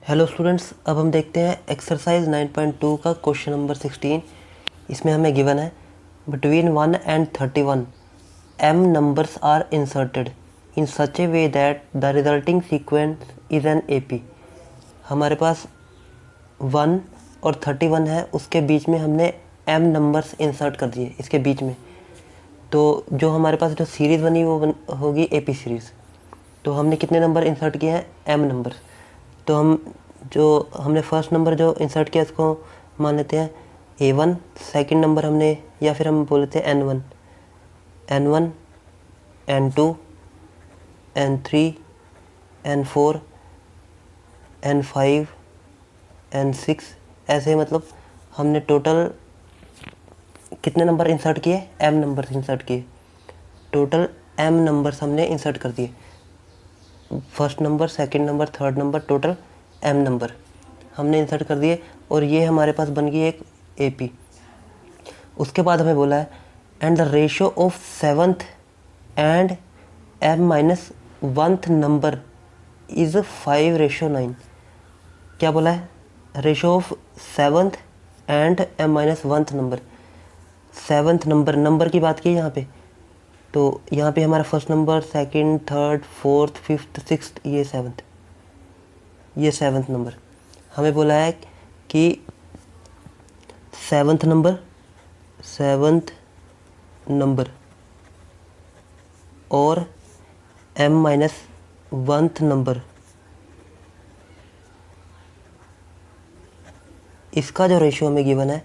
Hello students, अब हम देखते हैं एक्सरसाइज 9.2 का क्वेश्चन नंबर 16। इसमें हमें गिवन है between 1 and 31 m numbers are inserted in such a way that the resulting sequence is an AP। हमारे पास 1 और 31 है, उसके बीच में हमने m नंबर्स इंसर्ट कर दिए इसके बीच में। तो जो हमारे पास जो सीरीज़ बनी वो होगी AP सीरीज़। तो हमने कितने नंबर इंसर्ट किए हैं? m number. तो हमने फर्स्ट नंबर जो इंसर्ट किया इसको मान लेते हैं A1। सेकंड नंबर हमने, या फिर हम बोल लेते हैं N1, N2, N3, N4, N5, N6, ऐसे मतलब हमने टोटल कितने नंबर इंसर्ट किए? m नंबर इंसर्ट किए। टोटल m नंबर्स हमने इंसर्ट कर दिए। First number, second number, third number, total m number हमने इंसर्ट कर दिए और ये हमारे पास बन गई एक AP। उसके बाद हमें बोला है and the ratio of seventh and m-1th number is 5:9। क्या बोला है? Ratio of seventh and m-1th number. Seventh number की बात की है यहाँ पे। तो यहाँ पे हमारा first number, second, third, fourth, fifth, sixth, ये सेवन्थ नंबर। हमें बोला है कि सेवन्थ नंबर और m-1th नंबर, इसका जो रेशो हमें गिवन है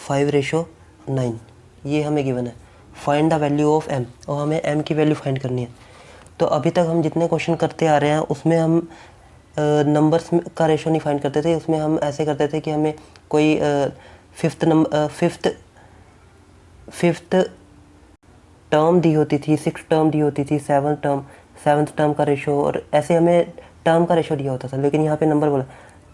5:9, ये हमें गिवन है। Find the value of m, और हमें m की वैल्यू फाइंड करनी है। तो अभी तक हम जितने क्वेश्चन करते आ रहे हैं उसमें हम नंबर्स का रेशो नहीं फाइंड करते थे। उसमें हम ऐसे करते थे कि हमें कोई फिफ्थ टर्म दी होती थी, सिक्स टर्म दी होती थी, सेवन्थ टर्म का रेशो, और ऐसे हमें टर्म का रेशो दिया होता था। लेकिन यहाँ पे नंबर बोला,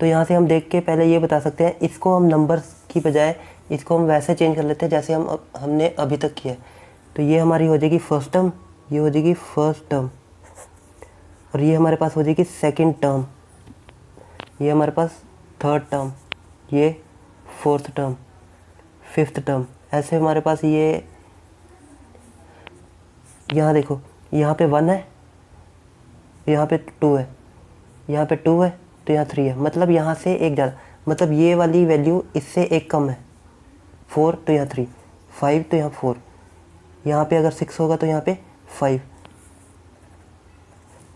तो यहाँ से हम देख के पहले ये बता सकते हैं, इसको हम नंबर्स की बजाय इसको हम वैसे चेंज कर लेते हैं जैसे हमने अभी तक किया। तो ये हमारी हो जाएगी फर्स्ट टर्म, ये हो जाएगी फर्स्ट टर्म, और ये हमारे पास हो जाएगी सेकेंड टर्म, ये हमारे पास थर्ड टर्म, ये फोर्थ टर्म, फिफ्थ टर्म। ऐसे हमारे पास ये, यहाँ देखो, यहाँ पे 1 है, यहाँ पे 2 है, यहाँ पे 2 है, तो यहाँ 3 है। मतलब यहाँ से एक ज़्यादा, मतलब ये वाली वैल्यू इससे एक कम है। 4 तो यहाँ 3, 5 तो यहाँ 4, यहाँ पे अगर 6 होगा तो यहाँ पे 5,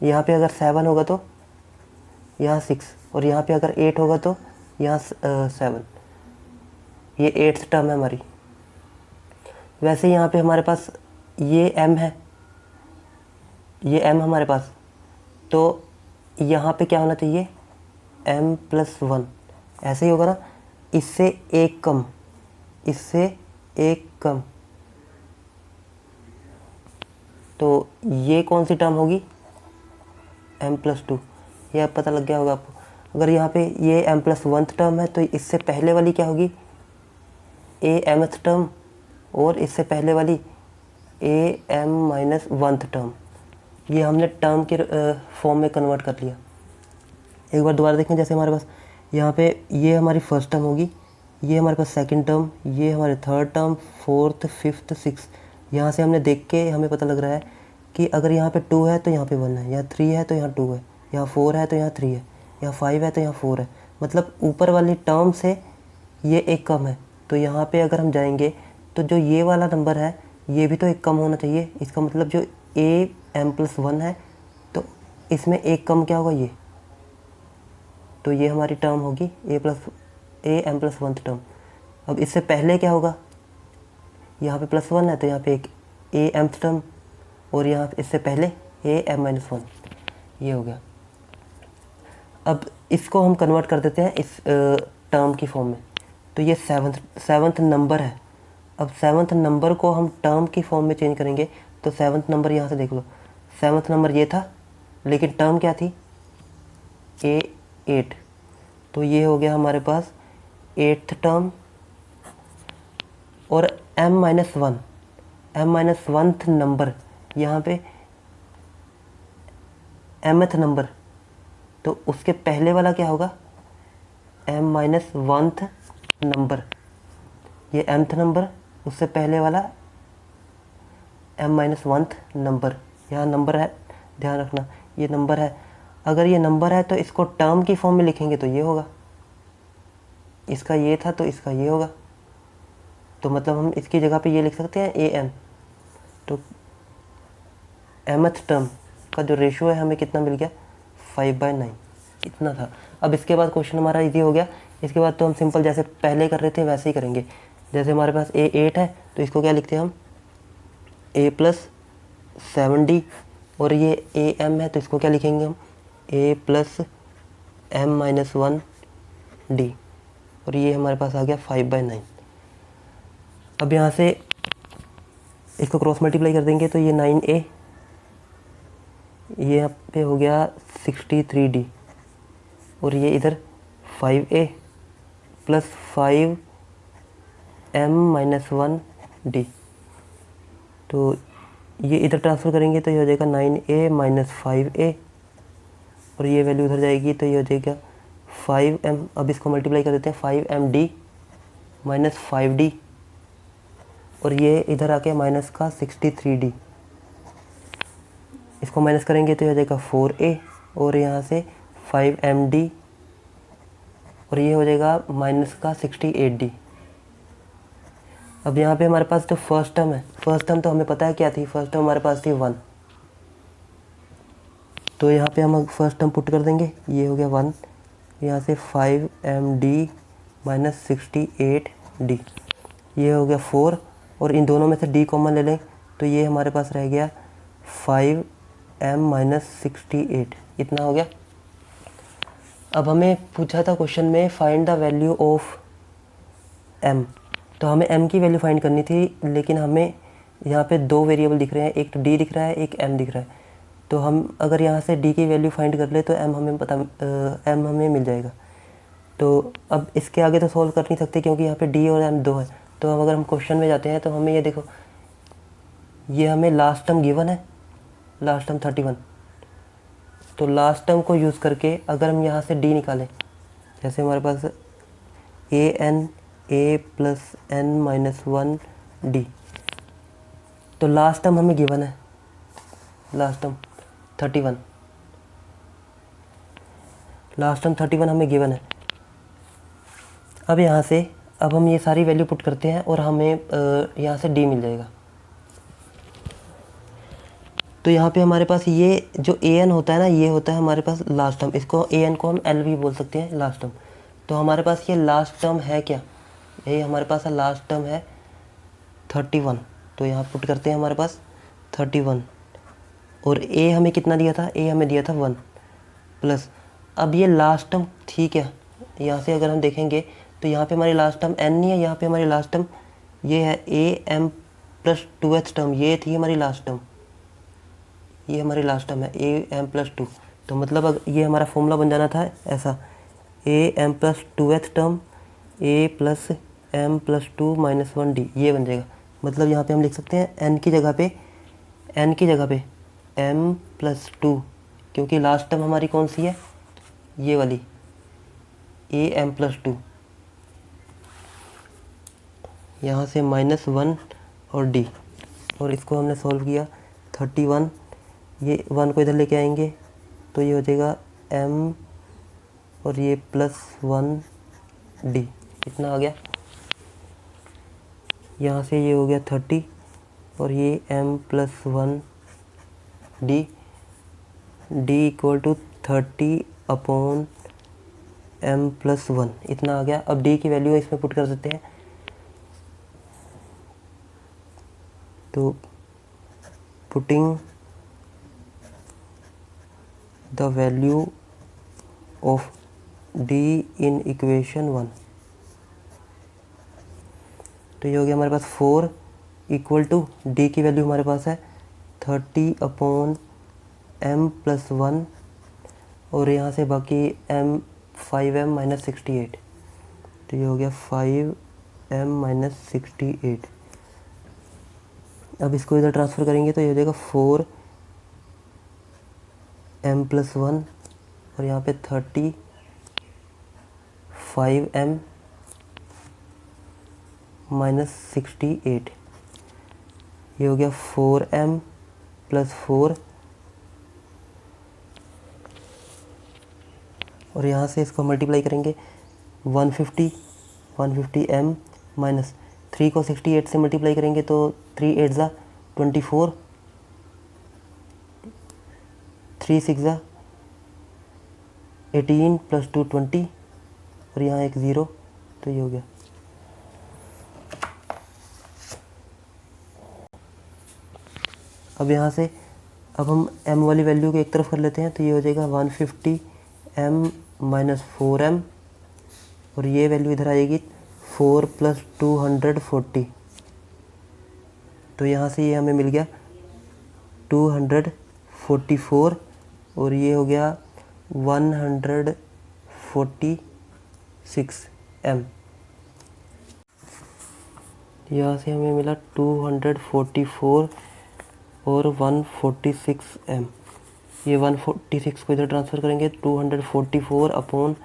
यहाँ पे अगर 7 होगा तो यहाँ 6, और यहाँ पे अगर 8 होगा तो यहाँ 7। ये 8th टर्म है हमारी। वैसे यहाँ पे हमारे पास ये m है, ये m हमारे पास, तो यहाँ पे क्या होना चाहिए? m+1, ऐसे ही होगा ना, इससे एक कम, इससे एक कम। तो ये कौन सी टर्म होगी? m+2। ये अब पता लग गया होगा आपको। अगर यहाँ पे ये m+1th टर्म है तो इससे पहले वाली क्या होगी? mth टर्म, और इससे पहले वाली m-1th टर्म। ये हमने टर्म के फॉर्म में कन्वर्ट कर लिया। एक बार दोबारा देखें, जैसे हमारे पास यहाँ पे ये हमारी फर्स्ट टर्म होगी, ये हमारे पास सेकंड टर्म, ये हमारे third term, fourth, fifth, six. यहाँ से हमने देख के हमें पता लग रहा है कि अगर यहाँ पे 2 है तो यहाँ पे 1 है, यहाँ 3 है तो यहाँ 2 है, यहाँ 4 है तो यहाँ 3 है, यहाँ 5 है तो यहाँ 4 है। मतलब ऊपर वाली टर्म से ये एक कम है। तो यहाँ पे अगर हम जाएंगे तो जो ये वाला नंबर है ये भी तो एक कम होना चाहिए। इसका मतलब जो m+1 है तो इसमें एक कम क्या होगा? ये, तो ये हमारी टर्म होगी m+1th टर्म। अब इससे पहले क्या होगा? यहाँ पे +1 है तो यहाँ पे एक mth टर्म, और यहाँ इससे पहले m-1, ये हो गया। अब इसको हम कन्वर्ट कर देते हैं इस टर्म की फॉर्म में। तो ये सेवन्थ नंबर है। अब सेवन्थ नंबर को हम टर्म की फॉर्म में चेंज करेंगे। तो सेवन्थ नंबर यहाँ से देख लो, सेवन्थ नंबर ये था, लेकिन टर्म क्या थी? 8। तो ये हो गया हमारे पास 8th टर्म, और m-1th नंबर, यहाँ पे mth नंबर, तो उसके पहले वाला क्या होगा? m माइनस वनथ नंबर, ये mth नंबर, उससे पहले वाला m माइनस वनथ नंबर, यहाँ नंबर है, ध्यान रखना ये नंबर है। अगर ये नंबर है तो इसको टर्म की फॉर्म में लिखेंगे तो ये होगा, इसका ये था तो इसका ये होगा, तो मतलब हम इसकी जगह पे ये लिख सकते हैं am। तो mth टर्म का जो रेशियो है हमें कितना मिल गया, 5/9, इतना था। अब इसके बाद क्वेश्चन हमारा इजी हो गया। इसके बाद तो हम सिंपल जैसे पहले कर रहे थे वैसे ही करेंगे। जैसे हमारे पास a 8 है तो इसको क्या लिखते हैं हम, a प्लस 7d, और ये am है तो इसको क्या लिखेंगे हम, a plus m minus 1d, और ये हमारे पास आ गया 5/9। अब यहाँ से इसको क्रॉस मल्टीप्लाई कर देंगे तो ये 9a, ये यहाँ पे हो गया 63d, और ये इधर 5a plus 5m minus 1d, तो ये इधर ट्रांसफ़र करेंगे तो ये हो जाएगा 9a माइनस 5a, और ये वैल्यू उधर जाएगी तो ये हो जाएगा 5m। अब इसको मल्टीप्लाई कर देते हैं, 5md माइनस 5d, और ये इधर आके माइनस का 63d, इसको माइनस करेंगे तो ये हो जाएगा 4a, और यहाँ से 5md, और ये हो जाएगा माइनस का 68d। अब यहाँ पे हमारे पास जो फर्स्ट टर्म है, फर्स्ट टर्म तो हमें पता है क्या थी, फर्स्ट टर्म हमारे पास थी 1, तो यहाँ पे हम फर्स्ट टर्म पुट कर देंगे, ये हो गया 1, यहाँ से 5md माइनस 68d, ये हो गया 4, और इन दोनों में से d कॉमन ले लें तो ये हमारे पास रह गया 5m माइनस 68, इतना हो गया। अब हमें पूछा था क्वेश्चन में find the value of m, तो हमें m की वैल्यू फाइंड करनी थी, लेकिन हमें यहाँ पे दो वेरिएबल दिख रहे हैं, एक तो d दिख रहा है, एक m दिख रहा है। तो हम अगर यहाँ से d की वैल्यू फाइंड कर ले तो m हमें मिल जाएगा। तो अब इसके आगे तो सॉल्व कर नहीं सकते क्योंकि यहाँ पे d और m दो है। तो अब अगर हम क्वेश्चन में जाते हैं तो हमें ये देखो, ये हमें लास्ट टर्म गिवन है, लास्ट टर्म 31, तो लास्ट टर्म को यूज़ करके अगर हम यहाँ से d निकालें, जैसे हमारे पास a plus n minus 1d, तो लास्ट टर्म हमें गिवन है, लास्ट टर्म 31, लास्ट टर्म 31 हमें गिवन है। अब यहाँ से अब हम ये सारी वैल्यू पुट करते हैं और हमें यहाँ से d मिल जाएगा। तो यहाँ पे हमारे पास ये जो an होता है ना, ये होता है हमारे पास लास्ट टर्म, इसको an को हम l भी बोल सकते हैं, लास्ट टर्म। तो हमारे पास ये लास्ट टर्म है क्या, ये हमारे पास लास्ट टर्म है 31, तो यहाँ पुट करते हैं हमारे पास 31, और a हमें कितना दिया था, a हमें दिया था 1 प्लस, अब ये लास्ट टर्म थी क्या, यहाँ से अगर हम देखेंगे तो यहाँ पे हमारी लास्ट टर्म n नहीं है, यहाँ पे हमारी लास्ट टर्म ये है am प्लस 2th टर्म, ये थी हमारी लास्ट टर्म, ये हमारी लास्ट टर्म है am प्लस 2। तो मतलब अगर ये हमारा फॉर्मूला बन जाना था ऐसा, am plus 2th term a plus m plus 2 minus 1d, ये बन जाएगा। मतलब यहाँ पे हम लिख सकते हैं n की जगह पे m प्लस 2, क्योंकि लास्ट टर्म हमारी कौन सी है, ये वाली am प्लस 2, यहाँ से माइनस 1 और d, और इसको हमने सॉल्व किया 31, ये 1 को इधर लेके आएंगे तो ये हो जाएगा m और ये प्लस 1d, इतना आ गया। यहाँ से ये हो गया 30 और ये m plus 1d, d equal to 30 upon m plus 1, इतना आ गया। अब d की वैल्यू इसमें पुट कर सकते हैं, तो putting the value of d in equation 1, तो ये हो गया हमारे पास 4 इक्वल टू d की वैल्यू हमारे पास है 30 अपॉन m प्लस 1, और यहाँ से बाकी m 5m माइनस 68, तो ये हो गया 5m माइनस 68। अब इसको इधर ट्रांसफ़र करेंगे तो ये हो जाएगा 4m प्लस 1, और यहाँ पे 30 5m माइनस 68, ये हो गया 4m प्लस 4, और यहाँ से इसको मल्टीप्लाई करेंगे 150m माइनस 3 को 68 से मल्टीप्लाई करेंगे तो 3 8 ज़ा 24, 3 6 ज़ा 18 प्लस 2 20, और यहाँ एक 0, तो ये हो गया। अब यहाँ से अब हम m वाली वैल्यू को एक तरफ कर लेते हैं, तो ये हो जाएगा 150m माइनस 4m, और ये वैल्यू इधर आएगी 4 प्लस 240, तो यहाँ से ये हमें मिल गया 244, और ये हो गया 146m। यहाँ से हमें मिला 244 और 146m। ये 146 को इधर ट्रांसफ़र करेंगे, 244 अपॉन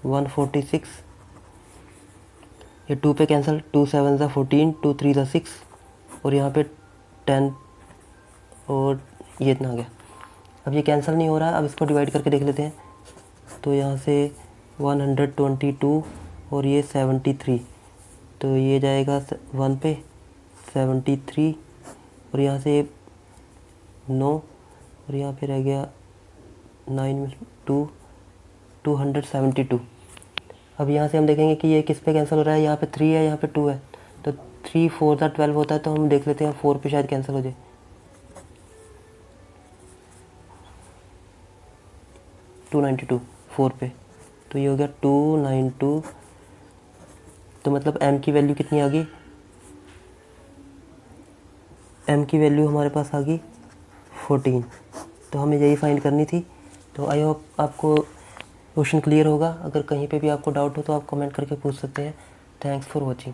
146, ये 2 पे कैंसिल, 2 7 ज़ा 14, 2 3 ज़ा 6, और यहाँ पे 10, और ये इतना आ गया। अब ये कैंसिल नहीं हो रहा, अब इसको डिवाइड करके देख लेते हैं, तो यहाँ से 122 और ये 73, तो ये जाएगा 1 पे 73, और यहाँ से 9, और यहाँ पे रह गया 9 में 272। अब यहाँ से हम देखेंगे कि ये किस पे कैंसिल हो रहा है, यहाँ पे 3 है, यहाँ पे 2 है, तो 3 4 ज़ा 12 होता है, तो हम देख लेते हैं 4 पे शायद कैंसिल हो जाए। 292 4 पे, तो ये हो गया 292, तो मतलब m की वैल्यू कितनी आ गई, m की वैल्यू हमारे पास आ गई 14, तो हमें यही फाइंड करनी थी। तो आई होप आपको क्वेश्चन क्लियर होगा। अगर कहीं पे भी आपको डाउट हो तो आप कमेंट करके पूछ सकते हैं। Thanks for watching.